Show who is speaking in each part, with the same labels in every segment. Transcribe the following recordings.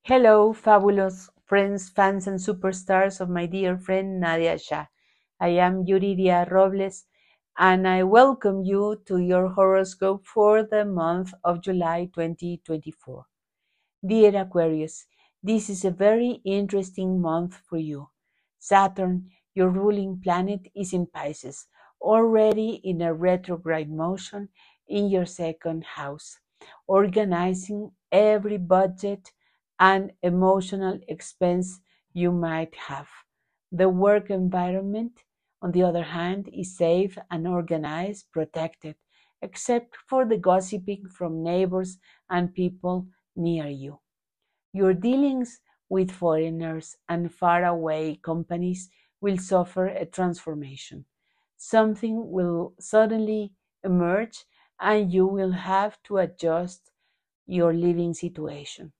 Speaker 1: Hello, fabulous friends, fans, and superstars of my dear friend Nadiya Shah. I am Yuriria Robles, and I welcome you to your horoscope for the month of July 2024. Dear Aquarius, this is a very interesting month for you. Saturn, your ruling planet, is in Pisces, already in a retrograde motion in your second house, organizing every budget and emotional expense you might have. The work environment, on the other hand, is safe and organized, protected, except for the gossiping from neighbors and people near you. Your dealings with foreigners and faraway companies will suffer a transformation. Something will suddenly emerge and you will have to adjust your living situation.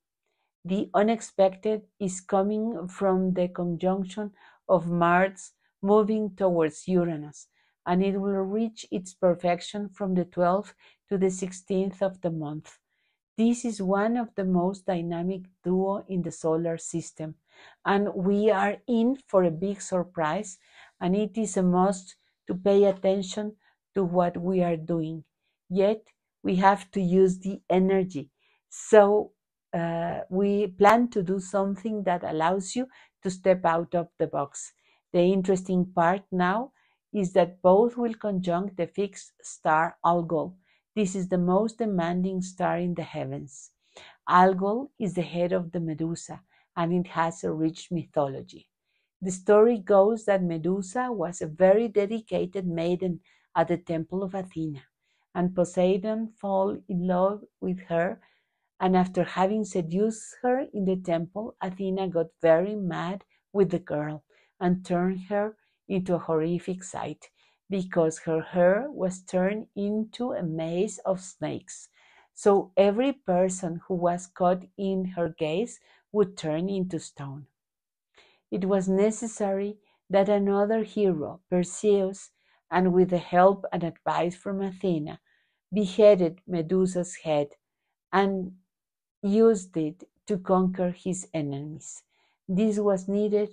Speaker 1: The unexpected is coming from the conjunction of Mars moving towards Uranus, and it will reach its perfection from the 12th to the 16th of the month. This is one of the most dynamic duo in the solar system, and we are in for a big surprise, and it is a must to pay attention to what we are doing. Yet, we have to use the energy. So, we plan to do something that allows you to step out of the box. The interesting part now is that both will conjunct the fixed star Algol. This is the most demanding star in the heavens. Algol is the head of the Medusa, and it has a rich mythology. The story goes that Medusa was a very dedicated maiden at the temple of Athena, and Poseidon fell in love with her, and after having seduced her in the temple, Athena got very mad with the girl and turned her into a horrific sight because her hair was turned into a maze of snakes. So every person who was caught in her gaze would turn into stone. It was necessary that another hero, Perseus, and with the help and advice from Athena, beheaded Medusa's head and used it to conquer his enemies. This was needed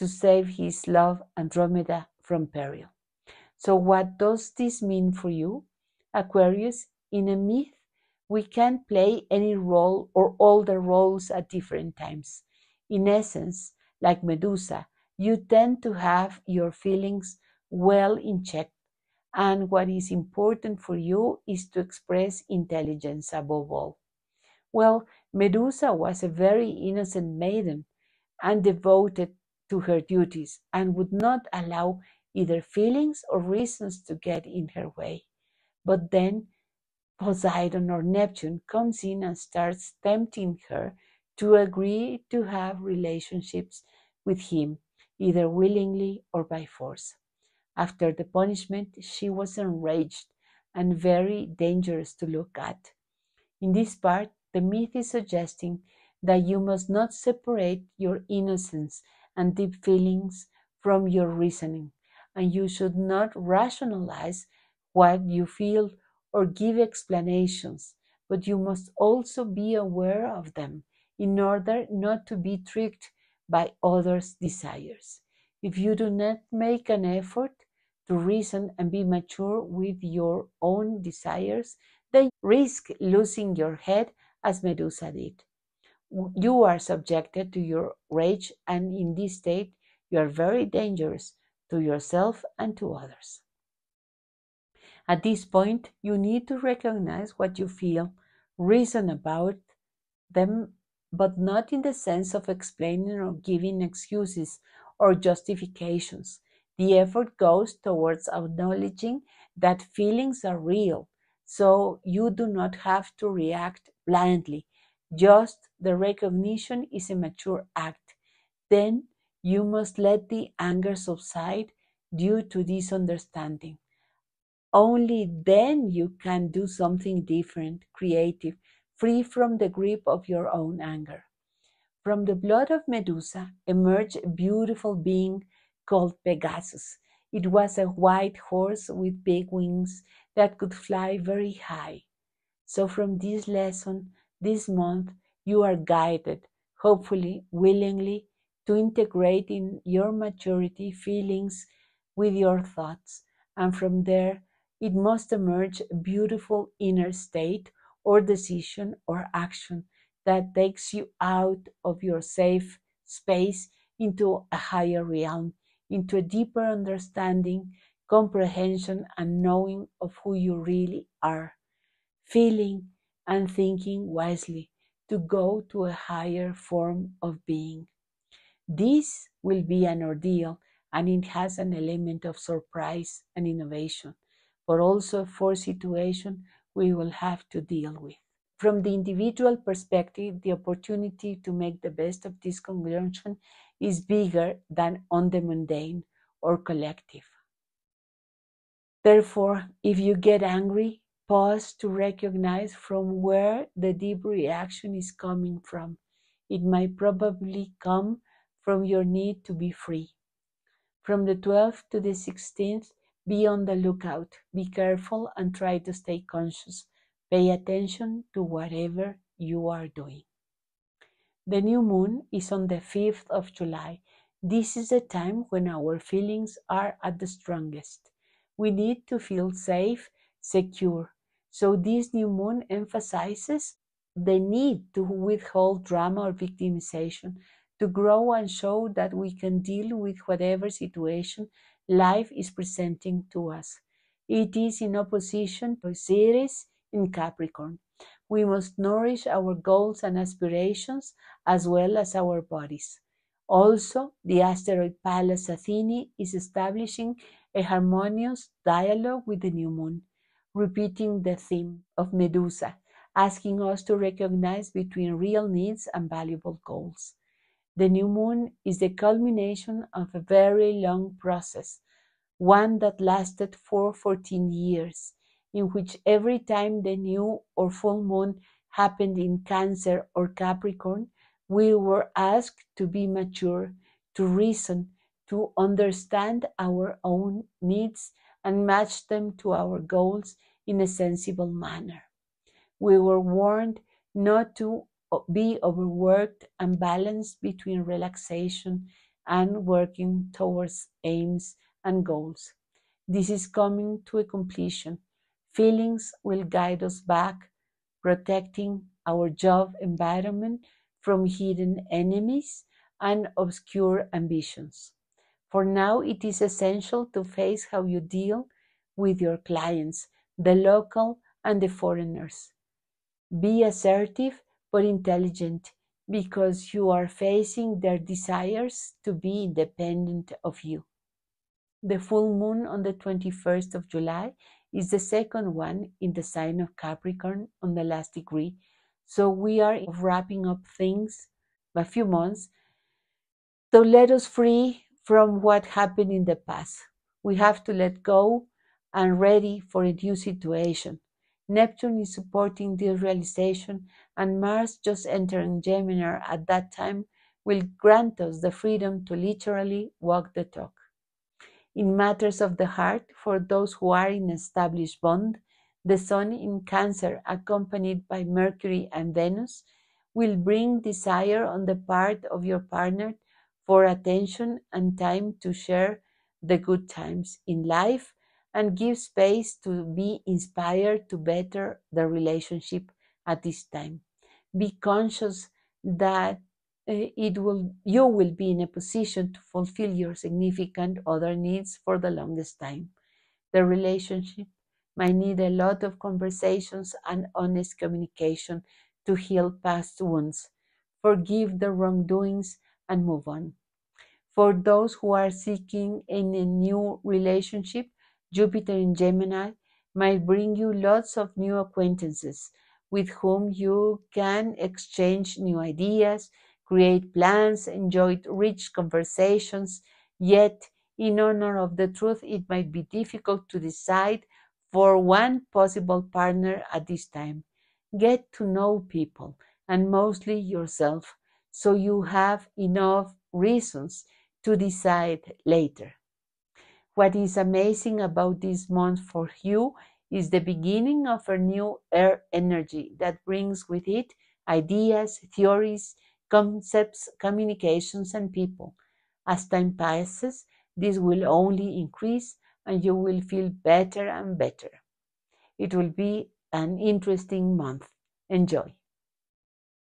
Speaker 1: to save his love Andromeda from peril. So what does this mean for you? Aquarius, in a myth, we can play any role or all the roles at different times. In essence, like Medusa, you tend to have your feelings well in check, and what is important for you is to express intelligence above all. Well, Medusa was a very innocent maiden and devoted to her duties and would not allow either feelings or reasons to get in her way. But then Poseidon or Neptune comes in and starts tempting her to agree to have relationships with him, either willingly or by force. After the punishment, she was enraged and very dangerous to look at. In this part, the myth is suggesting that you must not separate your innocence and deep feelings from your reasoning, and you should not rationalize what you feel or give explanations, but you must also be aware of them in order not to be tricked by others' desires. If you do not make an effort to reason and be mature with your own desires, then risk losing your head as Medusa did. You are subjected to your rage, and in this state, you are very dangerous to yourself and to others. At this point, you need to recognize what you feel, reason about them, but not in the sense of explaining or giving excuses or justifications. The effort goes towards acknowledging that feelings are real, so you do not have to react blindly. Just the recognition is a mature act. Then you must let the anger subside due to this understanding. Only then you can do something different, creative, free from the grip of your own anger. From the blood of Medusa emerged a beautiful being called Pegasus. It was a white horse with big wings that could fly very high. So from this lesson, this month, you are guided, hopefully willingly, to integrate in your maturity feelings with your thoughts. And from there, it must emerge a beautiful inner state or decision or action that takes you out of your safe space into a higher realm, into a deeper understanding, comprehension, and knowing of who you really are, feeling and thinking wisely to go to a higher form of being. This will be an ordeal, and it has an element of surprise and innovation, but also a forced situation we will have to deal with. From the individual perspective, the opportunity to make the best of this conjunction is bigger than on the mundane or collective. Therefore, if you get angry, pause to recognize from where the deep reaction is coming from. It might probably come from your need to be free. From the 12th to the 16th, be on the lookout, be careful, and try to stay conscious. Pay attention to whatever you are doing. The new moon is on the 5th of July. This is the time when our feelings are at the strongest. We need to feel safe, secure. So this new moon emphasizes the need to withhold drama or victimization, to grow and show that we can deal with whatever situation life is presenting to us. It is in opposition to CERES in Capricorn. We must nourish our goals and aspirations as well as our bodies. Also, the asteroid Pallas Athene is establishing a harmonious dialogue with the new moon, repeating the theme of Medusa, asking us to recognize between real needs and valuable goals. The new moon is the culmination of a very long process, one that lasted for 14 years, in which every time the new or full moon happened in Cancer or Capricorn, we were asked to be mature, to reason, to understand our own needs and match them to our goals in a sensible manner. We were warned not to be overworked and balanced between relaxation and working towards aims and goals. This is coming to a completion. Feelings will guide us back, protecting our job environment from hidden enemies and obscure ambitions. For now, it is essential to face how you deal with your clients, the local and the foreigners. Be assertive but intelligent, because you are facing their desires to be independent of you. The full moon on the 21st of July is the second one in the sign of Capricorn on the last degree. So we are wrapping up things a few months. So let us free from what happened in the past. We have to let go and ready for a new situation. Neptune is supporting this realization, and Mars, just entering Gemini at that time, will grant us the freedom to literally walk the talk. In matters of the heart, for those who are in established bond, the Sun in Cancer, accompanied by Mercury and Venus, will bring desire on the part of your partner for attention and time to share the good times in life, and give space to be inspired to better the relationship at this time. Be conscious that you will be in a position to fulfill your significant other needs for the longest time. The relationship might need a lot of conversations and honest communication to heal past wounds, forgive the wrongdoings, and move on. For those who are seeking in a new relationship, Jupiter in Gemini might bring you lots of new acquaintances with whom you can exchange new ideas, create plans, enjoy rich conversations. Yet, in honor of the truth, it might be difficult to decide for one possible partner at this time. Get to know people, and mostly yourself, so you have enough reasons to decide later. What is amazing about this month for you is the beginning of a new air energy that brings with it ideas, theories, concepts, communications, and people. As time passes, this will only increase and you will feel better and better. It will be an interesting month. Enjoy.